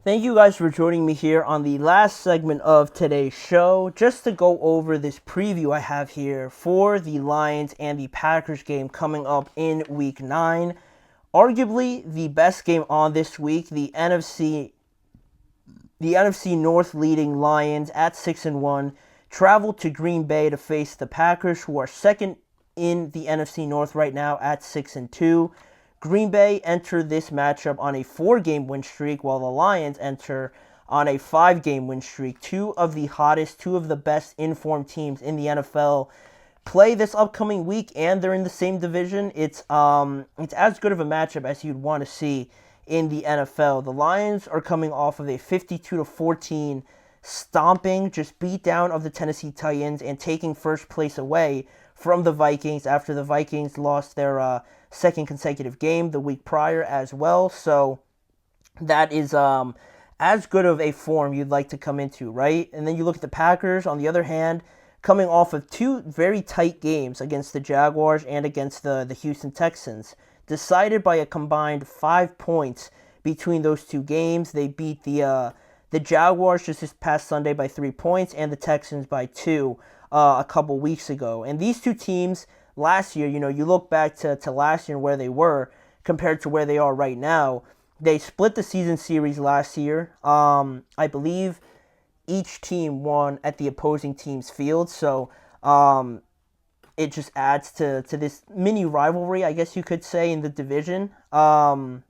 Thank you guys for joining me here on the last segment of today's show. Just to go over this preview I have here for the Lions and the Packers game coming up in Week 9. Arguably the best game on this week, the NFC North leading Lions at 6-1 travel to Green Bay to face the Packers, who are second in the NFC North right now at 6-2. Green Bay enter this matchup on a 4-game win streak, while the Lions enter on a 5-game win streak. Two of the hottest, two of the best informed teams in the NFL play this upcoming week, and they're in the same division. It's as good of a matchup as you'd want to see in the NFL. The Lions are coming off of a 52-14 stomping, just beat down of the Tennessee Titans and taking first place away from the Vikings after the Vikings lost their second consecutive game the week prior as well. So that is as good of a form you'd like to come into, right? And then you look at the Packers, on the other hand, coming off of two very tight games against the Jaguars and against the Houston Texans, decided by a combined 5 points between those two games. They beat the Jaguars just this past Sunday by 3 points and the Texans by 2 a couple weeks ago. And these two teams last year, you look back to last year and where they were compared to where they are right now. They split the season series last year. I believe each team won at the opposing team's field, so it just adds to this mini rivalry, I guess you could say, in the division. And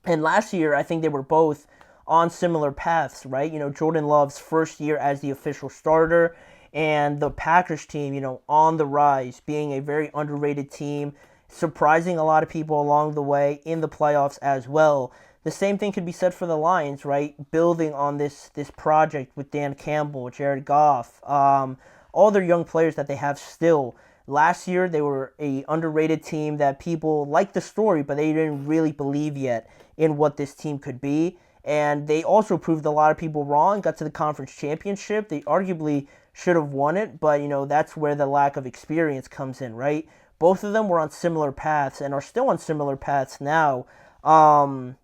last year, I think they were both on similar paths, right? Jordan Love's first year as the official starter, and the Packers team, on the rise, being a very underrated team, surprising a lot of people along the way in the playoffs as well. The same thing could be said for the Lions, right? Building on this project with Dan Campbell, Jared Goff, all their young players that they have still. Last year, they were a underrated team that people liked the story, but they didn't really believe yet in what this team could be. And they also proved a lot of people wrong, got to the conference championship. They arguably should have won it, but that's where the lack of experience comes in, right? Both of them were on similar paths and are still on similar paths now. And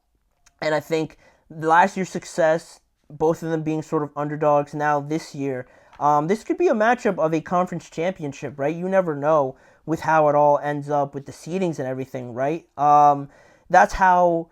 I think last year's success, both of them being sort of underdogs now this year, this could be a matchup of a conference championship, right? You never know with how it all ends up with the seedings and everything, right? That's how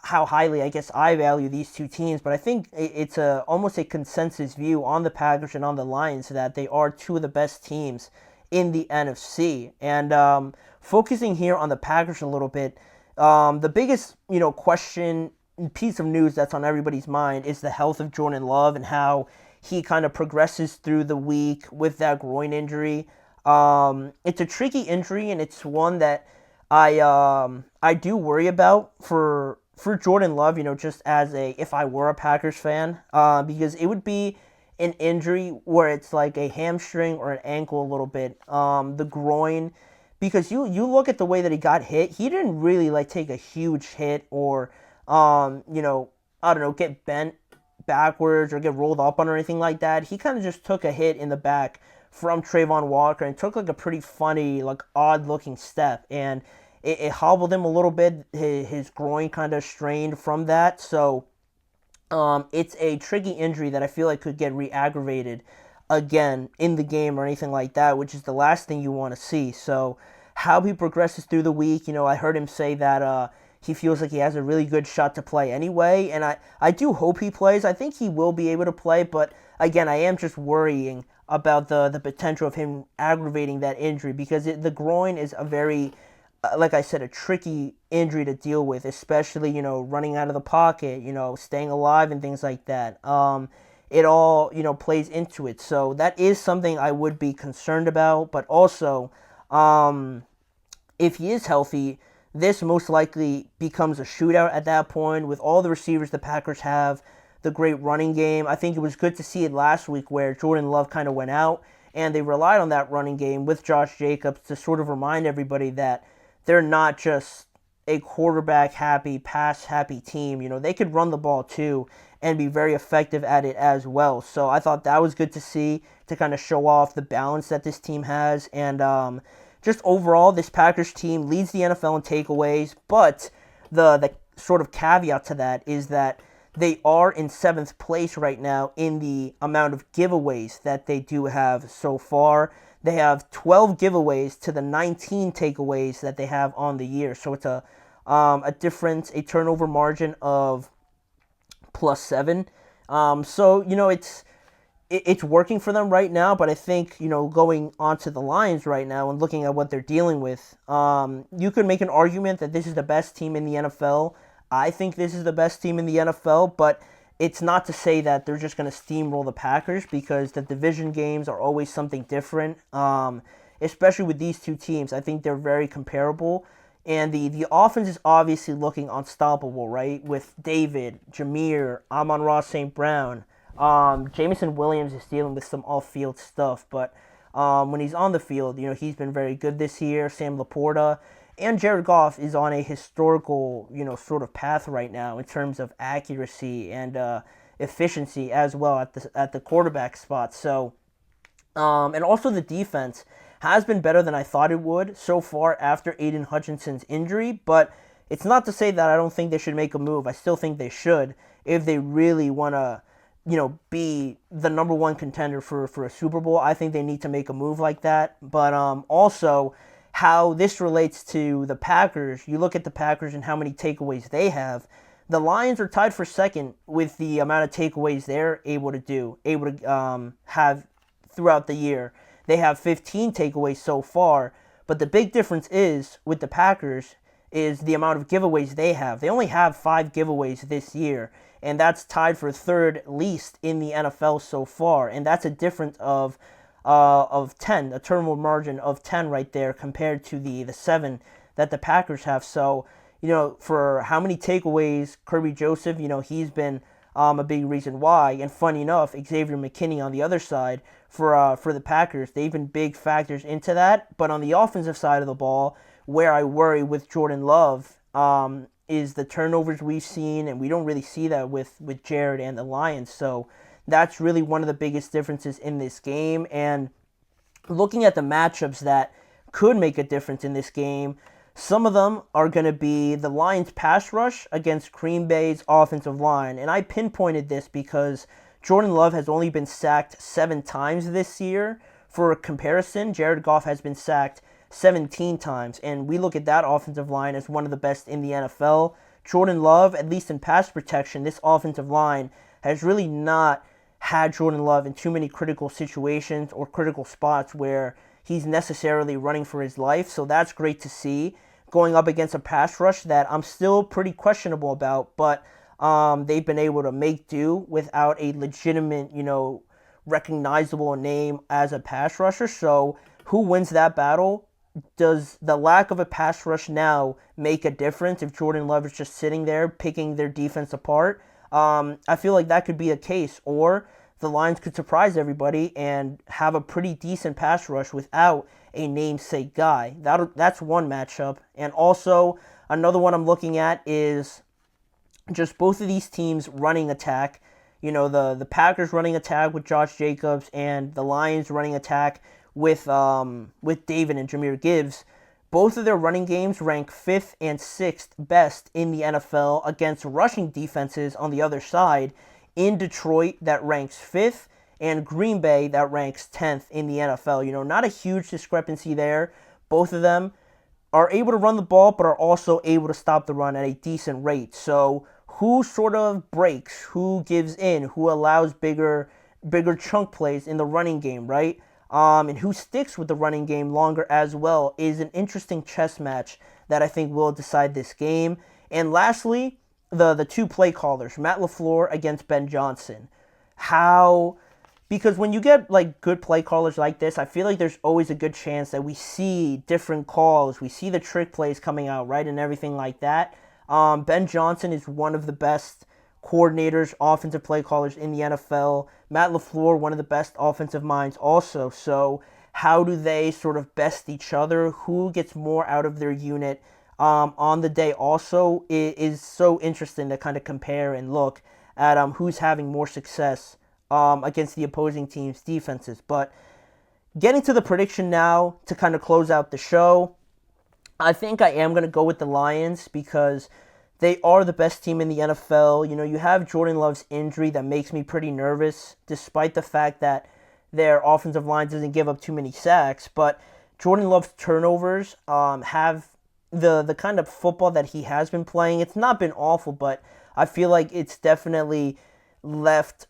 highly I guess I value these two teams, but I think it's almost a consensus view on the Packers and on the Lions that they are two of the best teams in the NFC. And focusing here on the Packers a little bit, the biggest question, piece of news that's on everybody's mind is the health of Jordan Love and how he kind of progresses through the week with that groin injury. It's a tricky injury, and it's one that I do worry about for Jordan Love, just as if I were a Packers fan, because it would be an injury where it's like a hamstring or an ankle a little bit, the groin, because you look at the way that he got hit, he didn't really take a huge hit or, I don't know, get bent backwards or get rolled up on or anything like that. He kind of just took a hit in the back from Trayvon Walker and took a pretty funny, odd looking step, and it hobbled him a little bit. His groin kind of strained from that. So it's a tricky injury that I feel like could get re-aggravated again in the game or anything like that, which is the last thing you want to see. So how he progresses through the week, I heard him say that he feels like he has a really good shot to play anyway, and I do hope he plays. I think he will be able to play, but again, I am just worrying about the potential of him aggravating that injury, because the groin is a very, like I said, a tricky injury to deal with, especially, running out of the pocket, staying alive and things like that. It all, plays into it. So that is something I would be concerned about. But also, if he is healthy, this most likely becomes a shootout at that point with all the receivers the Packers have, the great running game. I think it was good to see it last week where Jordan Love kind of went out and they relied on that running game with Josh Jacobs to sort of remind everybody that they're not just a quarterback happy, pass happy team. They could run the ball too and be very effective at it as well. So I thought that was good to see, to kind of show off the balance that this team has. And just overall, this Packers team leads the NFL in takeaways, but the sort of caveat to that is that they are in 7th place right now in the amount of giveaways that they do have so far. They have 12 giveaways to the 19 takeaways that they have on the year. So it's a difference, a turnover margin of +7. So, it's working for them right now, but I think, going onto the Lions right now and looking at what they're dealing with, you could make an argument that this is the best team in the NFL. I think this is the best team in the NFL, but it's not to say that they're just going to steamroll the Packers, because the division games are always something different, especially with these two teams. I think they're very comparable. And the offense is obviously looking unstoppable, right? With David, Jameer, Amon-Ra St. Brown. Jameson Williams is dealing with some off-field stuff, but when he's on the field, he's been very good this year. Sam Laporta and Jared Goff is on a historical, sort of path right now in terms of accuracy and efficiency as well at the quarterback spot. So, and also the defense has been better than I thought it would so far after Aiden Hutchinson's injury, but it's not to say that I don't think they should make a move. I still think they should if they really want to, be the number one contender for a Super Bowl. I think they need to make a move like that. But also, how this relates to the Packers, you look at the Packers and how many takeaways they have. The Lions are tied for second with the amount of takeaways they're able to have throughout the year. They have 15 takeaways so far, but the big difference is with the Packers is the amount of giveaways they have. They only have 5 giveaways this year, and that's tied for third least in the NFL so far, and that's a difference of 10, a turnover margin of 10 right there compared to the 7 that the Packers have. So, for how many takeaways, Kirby Joseph, he's been a big reason why. And funny enough, Xavier McKinney on the other side for the Packers, they've been big factors into that. But on the offensive side of the ball, where I worry with Jordan Love is the turnovers we've seen, and we don't really see that with Jared and the Lions. So that's really one of the biggest differences in this game. And looking at the matchups that could make a difference in this game, some of them are going to be the Lions pass rush against Green Bay's offensive line. And I pinpointed this because Jordan Love has only been sacked 7 times this year. For comparison, Jared Goff has been sacked 17 times. And we look at that offensive line as one of the best in the NFL. Jordan Love, at least in pass protection, this offensive line has really not had Jordan Love in too many critical situations or critical spots where he's necessarily running for his life. So that's great to see going up against a pass rush that I'm still pretty questionable about, but they've been able to make do without a legitimate, recognizable name as a pass rusher. So who wins that battle? Does the lack of a pass rush now make a difference if Jordan Love is just sitting there picking their defense apart? I feel like that could be a case, or the Lions could surprise everybody and have a pretty decent pass rush without a namesake guy. That's one matchup. And also, another one I'm looking at is just both of these teams' running attack. The Packers running attack with Josh Jacobs and the Lions running attack with David and Jahmyr Gibbs. Both of their running games rank 5th and 6th best in the NFL against rushing defenses on the other side. In Detroit, that ranks 5th, and Green Bay, that ranks 10th in the NFL. Not a huge discrepancy there. Both of them are able to run the ball, but are also able to stop the run at a decent rate. So who sort of breaks, who gives in, who allows bigger chunk plays in the running game, right? And who sticks with the running game longer as well is an interesting chess match that I think will decide this game. And lastly, the 2 play callers, Matt LaFleur against Ben Johnson. Because when you get good play callers like this, I feel like there's always a good chance that we see different calls. We see the trick plays coming out, right, and everything like that. Ben Johnson is one of the best coordinators, offensive play callers in the NFL. Matt LaFleur, one of the best offensive minds also. So how do they sort of best each other? Who gets more out of their unit on the day also is so interesting to kind of compare and look at who's having more success against the opposing team's defenses. But getting to the prediction now to kind of close out the show, I think I am going to go with the Lions because they are the best team in the NFL. You know, you have Jordan Love's injury that makes me pretty nervous, despite the fact that their offensive line doesn't give up too many sacks. But Jordan Love's turnovers have the kind of football that he has been playing. It's not been awful, but I feel like it's definitely left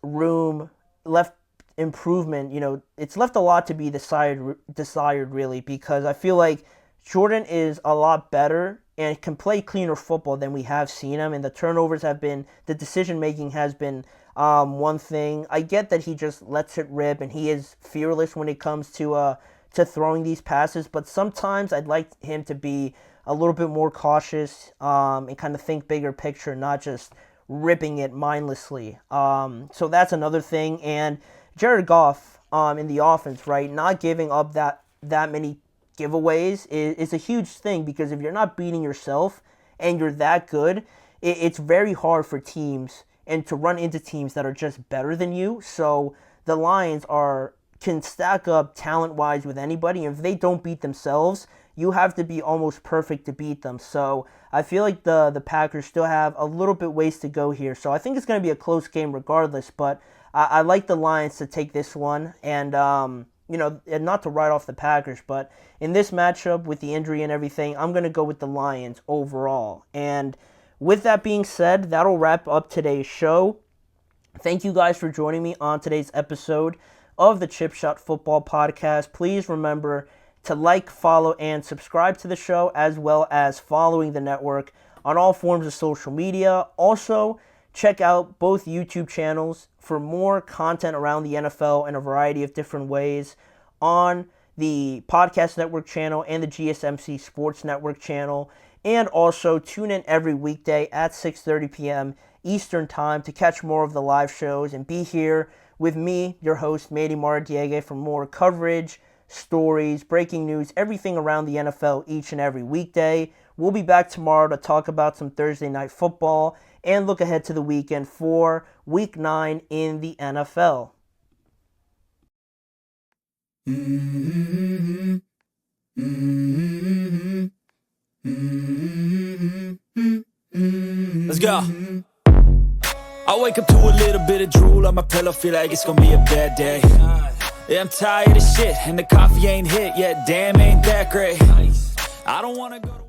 improvement. You know, it's left a lot to be desired really, because I feel like Jordan is a lot better and can play cleaner football than we have seen him. And the turnovers have been, the decision making has been one thing. I get that he just lets it rip and he is fearless when it comes to throwing these passes, but sometimes I'd like him to be a little bit more cautious and kind of think bigger picture, not just ripping it mindlessly. So that's another thing. And Jared Goff in the offense, right, not giving up that many giveaways is a huge thing, because if you're not beating yourself and you're that good, it's very hard for teams and to run into teams that are just better than you. So the Lions can stack up talent-wise with anybody, and if they don't beat themselves, you have to be almost perfect to beat them. So I feel like the Packers still have a little bit ways to go here. So I think it's going to be a close game regardless, but I like the Lions to take this one. And, you know, and not to write off the Packers, but in this matchup with the injury and everything, I'm going to go with the Lions overall. And with that being said, that'll wrap up today's show. Thank you guys for joining me on today's episode of the Chip Shot Football Podcast. Please remember to like, follow, and subscribe to the show, as well as following the network on all forms of social media. Also, check out both YouTube channels for more content around the NFL in a variety of different ways on the Podcast Network channel and the GSMC Sports Network channel. And also tune in every weekday at 6:30 p.m. Eastern Time to catch more of the live shows and be here with me, your host, Manny Maradiaga, for more coverage, stories, breaking news, everything around the NFL each and every weekday. We'll be back tomorrow to talk about some Thursday night football and look ahead to the weekend for Week 9 in the NFL. Let's go. I wake up to a little bit of drool on my pillow, feel like it's gonna be a bad day. Yeah, I'm tired of shit, and the coffee ain't hit yet, damn, ain't that great. I don't wanna go to